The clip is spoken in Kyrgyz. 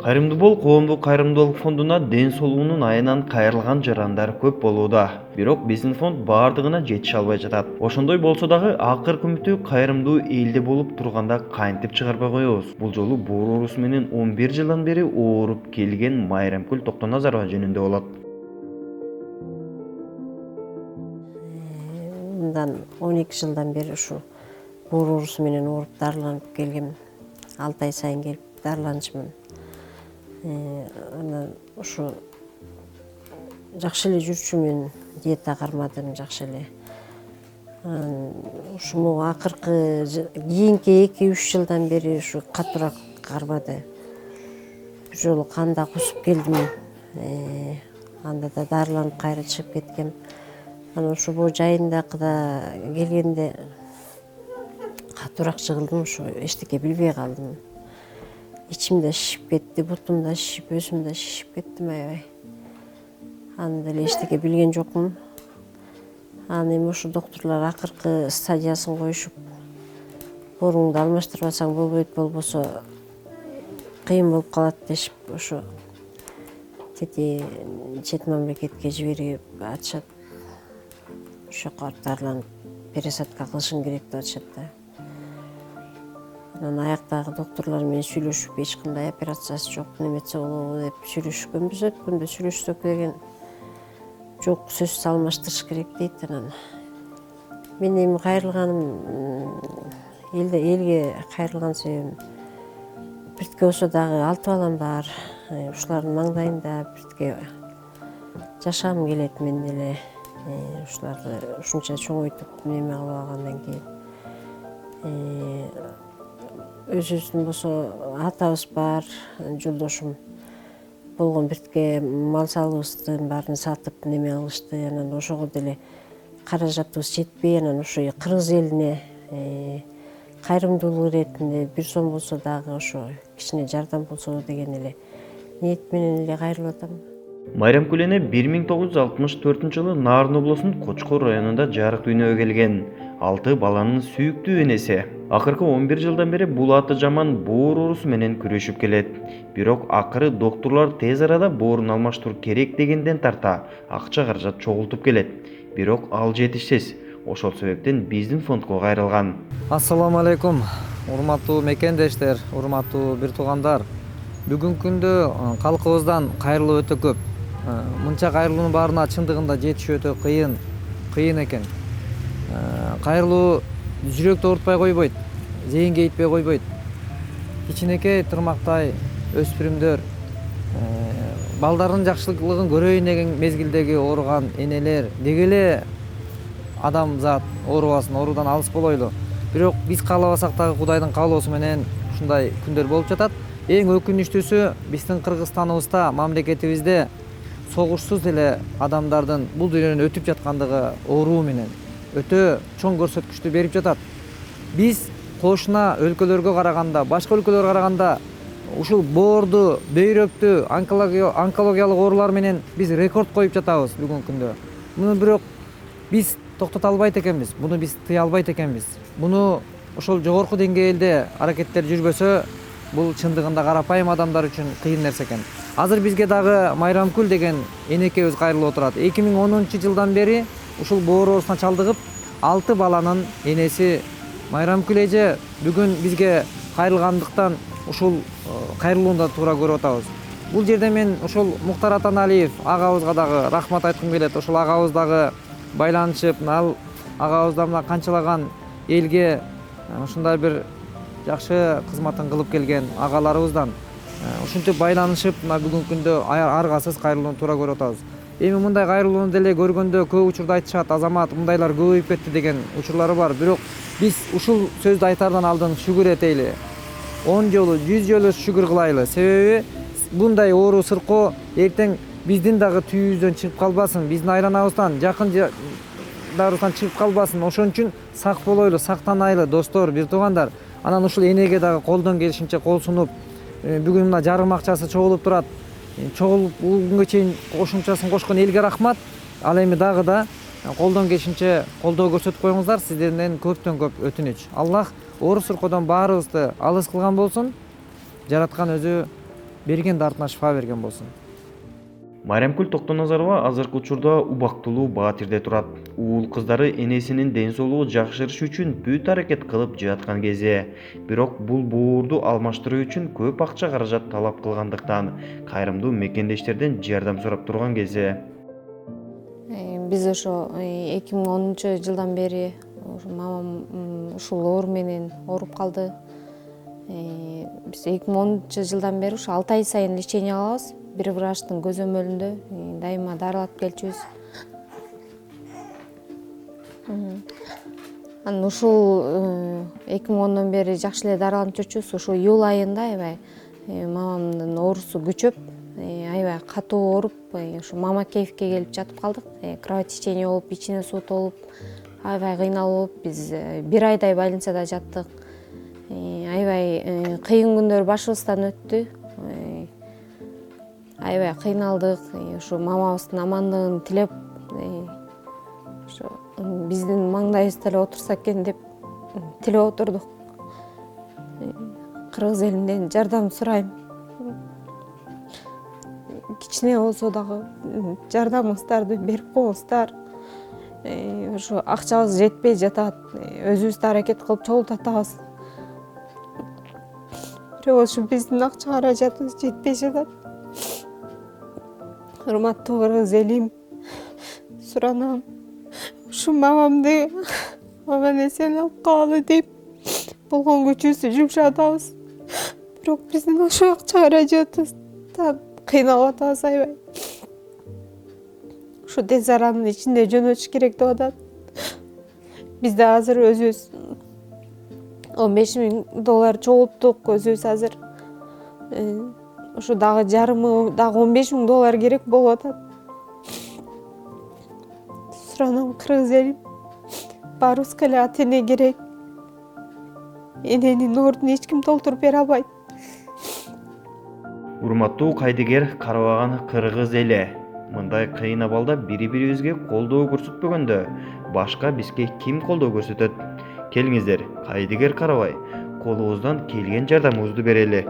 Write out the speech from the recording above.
Кайрымдуу бол коомдук кайрымдуулук фондуна ден соолугунун айынан кайрылган жарандар көп болууда. Бирок биздин фонд баардыгына жетише албай жатат. Ошондой болсо дагы акыркы үмүтү кайрымдуу элде болуп турганда кантип чыгарбай коебуз. Бул жолу боор оорусу менен 11 жылдан бери ооруп келген Майрамкүл Токтоназарова жөнүндө болот. Мындан 12 жылдан бeri ушу боор оорусу менен ооруп дарыланып келгем. 6 ай сайын келип дарыланчумун. Анан ушу жакшы эле жүрчүмүн, диета кармадым жакшы эле. Ушуну акыркы кийинки 2-3 жылдан бери ушу катуураак кармады. Бир жолу канда кусуп келдим. Анда да дарыланып кайра чыгып кеткем. Анан ушу бул жайындакыда келгенде катуураак жыгылдым, ушу эчтеке билбей калдым. İçimde şişip ketти, бутумда şişip, өзүмдө şişip кеттим аябай. Аны деле эчтеке билген жокмун. Анан эми ушу доктурлар акыркы стадиясын коюшуп, бооруңду алмаштырбасаң болбойт, болбосо кыйын болуп калат дешип, ушу чет мамлекетке жиберип атышат. Ошо жака дарыланып пересадка кылышың керек деп атышат да. Анан аяктагы доктурлар менен сүйлөшүп, эч кандай операциясы жок, неметсе болобу деп сүйлөшкөнбүз. Өткөндө сүйлөшсөк деген жок, сөзсүз алмаштырыш керек дейт. Анан мен эми кайрылганым, элге кайрылган себебим биртке болсо дагы 6 балам бар. Ушулардын маңдайында биртке жашагым келет мен деле. Ушуларды ушунча чоңойтуп неме кылып алгандан кийин өзүбүздүн болсо атабыз бар, жолдошум болгон биртке мал салыбыздын баарын сатып неме кылышты. Анан ошого деле каражатыбыз жетпей, анан ушу кыргыз элине кайрымдуулук иретинде бир сом болсо дагы ошо кичине жардам болсо деген эле ниет менен эле кайрылып атам. Майрамкүл эне 1964-жылы Нарын облусунун Кочкор районунда жарык дүйнөгө келген. 6 баланын сүйүктүү энеси. Акыркы 11 жылдан бери бул аты жаман боор оорусу менен күрөшүп келет. Бирок акыры доктурлар тез арада боорун алмаштыруу керек дегенден тарта акча каражат чогултуп келет. Бирок ал жетишсиз. Ошол себептен биздин фондко кайрылган. Ассаламу алейкум, урматтуу мекендештер, урматтуу бир туугандар. Бүгүнкү күндө калкыбыздан кайрылуу өтө көп. Мынча кайрылуунун баарына чындыгында жетиш өтө кыйын экен. Кайрылуу жүрөктү оорутпай койбойт, зээнге итпей койбойт. Кичинекей тырмактай өспүрүмдөр балдардын жакшылыгын көрөйүн деген мезгилдеги ооруган энелер деги эле адамзат оорубасын, оорудан алыс болойлу. Бирок биз каалабасак дагы Кудайдын каалоосу менен ушундай күндөр болуп жатат. Эң өкүнүчтүүсү биздин Кыргызстаныбызда, мамлекетибизде согушсуз эле адамдардын бул дүйнөдөн өтүп жаткандыгы ооруу менен өтө чоң көрсөткүчтү берип жатат. Биз кошуна өлкөлөргө караганда, башка өлкөлөргө караганда ушул боорду, бөйрөктү, онкологиялык оорулар менен биз рекорд коюп жатабыз бүгүнкү күндө. Муну бирок биз токтото албайт экенбиз, муну биз тыя албайт экенбиз. Муну ошол жогорку деңгээлде аракеттер жүрбөсө, бул чындыгында карапайым адамдар үчүн кыйын нерсе экен. Азыр бизге дагы Майрамкүл деген энекебиз кайрылып отурат. 2010-жылдан бери ушул боор оорусуна чалдыгып 6 баланын энеси Майрамкүл эже бүгүн бизге кайрылгандыктан ушул кайрылуунда туура көрүп атабыз. Бул жерде мен ушул Муктар Атаналиев агабызга дагы рахмат айткым келет. Ошол агабыз дагы байланышып, ал агабызда мына канчалаган элге ушундай бир жакшы кызматын кылып келген агаларыбыздан ушинтип байланышып, мына бүгүнкү күндө аргасыз кайрылууну туура көрүп атабыз. Эми мындай кайрылууну деле көргөндө көп учурда айтышат, азамат мындайлар көбөйүп кетти деген учурлары бар. Бирок биз ушул сөздү айтардан алдын шүгүр этели. 10 жолу, 100 жолу шүгүр кылайлы. Себеби мындай оору сыркоо эртең биздин дагы түйүбүздөн чыгып калбасын, биздин айланабыздан, жакындарыбыздан чыгып калбасын. Ошон үчүн сак болойлу, сактанайлы достор, бир туугандар. Анан ушул энеге дагы колдон келишинче кол сунуп, бүгүн мына жарым акчасы чогулуп турат. Чогулуп бүгүнгө чейин кошумчасын кошкон элге рахмат. Ал эми дагы да колдон келишинче колдоо көрсөтүп коюңуздар. Сиздерден көптөн көп өтүнүч. Аллах ооруп сыркоодон баарыбызды алыс кылган болсун. Жараткан өзү бергенди артына шифа берген болсун. Мариямкүл Токтоназарова азыркы учурда убактылуу Баатирде турат. Уул кыздары энесинин ден соолугу жакшырышы үчүн бүт аракет кылып жаткан кезде, бирок бул боорду алмаштыруу үчүн көп акча каражат талап кылгандыктан кайрымдуу мекендештерден жардам сурап турган кезде Биз ошо 2010 жылдан бери мамам ушул оору менен ооруп калды. Биз 2010 жылдан бери ушу 6 ай сайын лечение алабыз. Бир врачтын көзөмөлүндө дайыма дарылап келчүбүз. Анан ушул 2010дон бери жакшы эле дарыланып жүрчүбүз. Ушул июль айында аябай мамамдын оорусу күчөп, аябай катуу ооруп, ушу мама кейфке келип жатып калдык. Кровотечение болуп, ичине суу толуп, аябай кыйналып, биз бир айдай больницада жаттык. Аябай кыйын күндөр башыбыздан өттү. Аябай кыйналдык. Ушу мамабыздын амандыгын тилеп, биздин маңдайыбызда эле отурса экен деп тилеп отурдук. Кыргыз элинен жардам сурайм. Кичине болсо дагы жардамыңыздарды берип коюңуздар. Ушу акчабыз жетпей жатат. Өзүбүз да аракет кылып чогултуп атабыз. Бирок ушу биздин акча каражатыбыз жетпей жатат. Урматтуу кыргыз элим, суранам. Ушу мамамды аман эсен алып калалы деп болгон күчүбүздү жумшатабыз. Бирок биздин ошо акча каражатыбыздан кыйналып атабыз аябай. Ушу тез аранын ичинде жөнөтүш керек деп атат. Биз да азыр өзүбүз $15,000 чогулттук, өзүбүз азыр. Ушу дагы жарымы, дагы $15,000 керек болуп атат. Суранам кыргыз элим, баарыбызга эле ата эне керек. Эненин ордун эч ким толтуруп бере албайт. урматтуу кайдыгер карабаган кыргыз эли, мындай кыйын абалда бири-бирибизге колдоо көрсөтпөгөндө башка бизге ким колдоо көрсөтөт? Келиңиздер, кайдыгер карабай, колубуздан келген жардамыбызды берели.